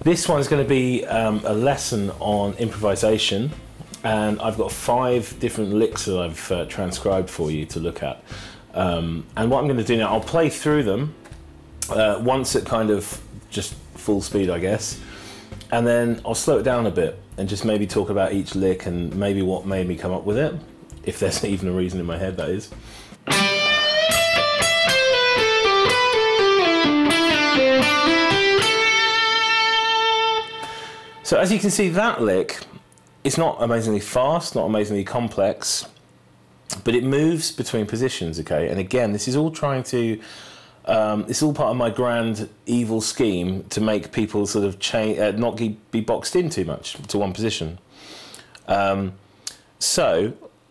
This one's going to be a lesson on improvisation, and I've got 5 different licks that I've transcribed for you to look at. And what I'm going to do now, I'll play through them once at kind of just full speed, I guess, and then I'll slow it down a bit and just maybe talk about each lick and maybe what made me come up with it, if there's even a reason in my head, that is. So as you can see, that lick, it's not amazingly fast, not amazingly complex, but it moves between positions, okay? And again, this is all trying to, it's all part of my grand evil scheme to make people sort of not be boxed in too much to one position. What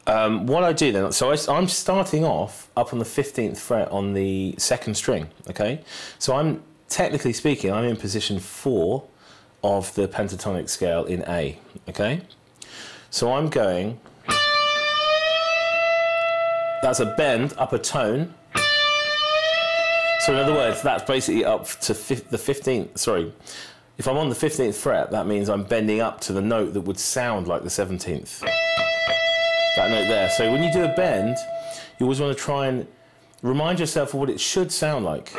I do then, so I'm starting off up on the 15th fret on the 2nd string, okay? So I'm, technically speaking, I'm in position 4 of the pentatonic scale in A, okay? So I'm going, that's a bend, up a tone. So in other words, that's basically up to the 15th, sorry. If I'm on the 15th fret, that means I'm bending up to the note that would sound like the 17th. That note there. So when you do a bend, you always want to try and remind yourself of what it should sound like.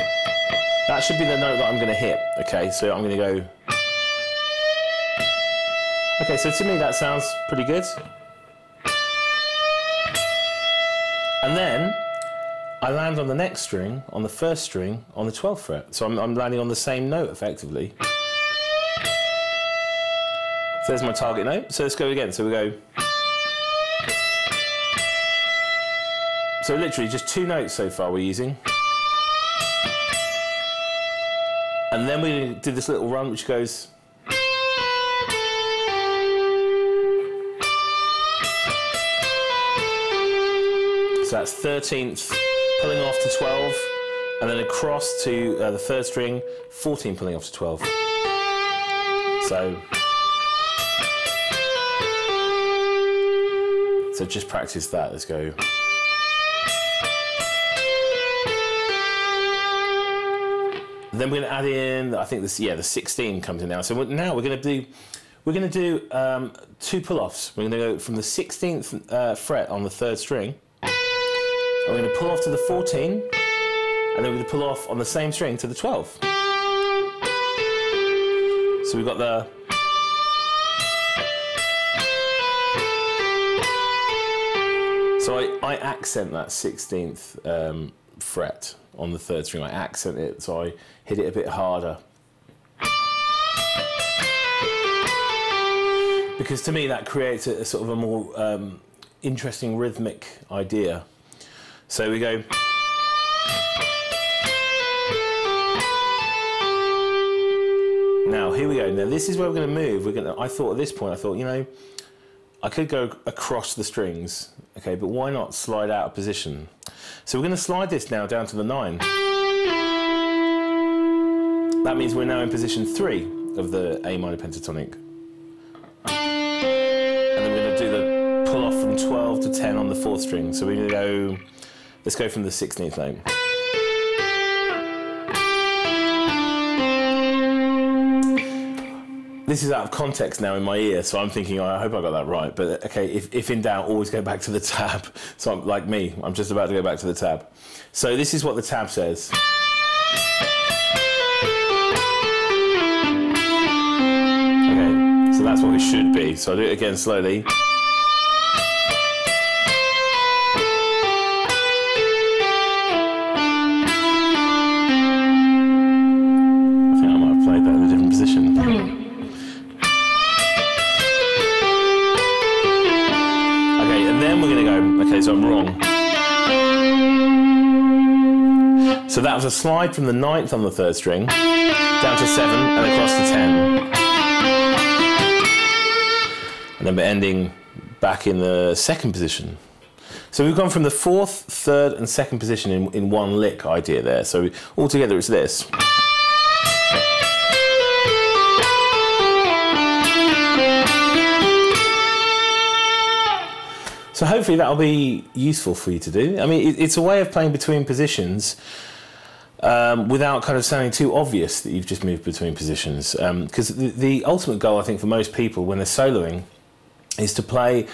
That should be the note that I'm going to hit, okay? So I'm going to go. Okay, so to me that sounds pretty good. And then I land on the next string, on the 1st string, on the 12th fret. So I'm landing on the same note, effectively. So there's my target note. So let's go again. So we go. So literally just 2 notes so far we're using. And then we do this little run which goes. So that's 13th, pulling off to 12, and then across to the 3rd string, 14 pulling off to 12. So just practice that. Let's go. Then we're going to add in, I think this, yeah, the 16 comes in now. So now we're going to do 2 pull-offs. We're going to go from the 16th fret on the 3rd string. I'm going to pull off to the 14, and then we're going to pull off on the same string to the 12. So we've got the. So I accent that 16th fret on the 3rd string. I accent it, so I hit it a bit harder. Because to me that creates a sort of a more interesting rhythmic idea. So we go. Now here we go. Now this is where we're going to move. I thought at this point, you know, I could go across the strings, okay, but why not slide out of position? So we're going to slide this now down to the 9. That means we're now in position 3 of the A minor pentatonic. And then we're going to do the pull off from 12 to 10 on the 4th string. So we're going to go, let's go from the 16th note. This is out of context now in my ear, so I'm thinking, oh, I hope I got that right. But okay, if in doubt, always go back to the tab. So I'm, like me, I'm just about to go back to the tab. So this is what the tab says. Okay, so that's what it should be. So I'll do it again slowly. I think I might have played that in a different position. Then we're going to go, okay, so I'm wrong. So that was a slide from the 9th on the 3rd string, down to 7 and across to 10. And then we're ending back in the 2nd position. So we've gone from the 4th, 3rd and 2nd position in one lick idea there. So altogether it's this. So hopefully that'll be useful for you to do. I mean, it's a way of playing between positions without kind of sounding too obvious that you've just moved between positions. Because the ultimate goal, I think, for most people when they're soloing is to play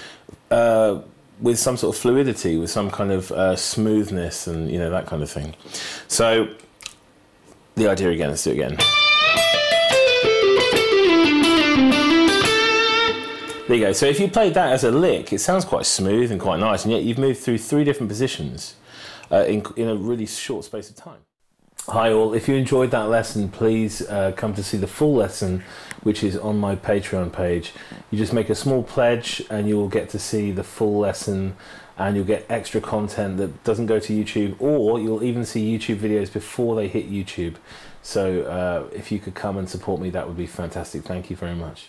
with some sort of fluidity, with some kind of smoothness and, you know, that kind of thing. So the idea again, let's do it again. There you go. So if you played that as a lick, it sounds quite smooth and quite nice, and yet you've moved through 3 different positions in a really short space of time. Hi all, if you enjoyed that lesson, please come to see the full lesson, which is on my Patreon page. You just make a small pledge and you will get to see the full lesson, and you'll get extra content that doesn't go to YouTube, or you'll even see YouTube videos before they hit YouTube. So if you could come and support me, that would be fantastic. Thank you very much.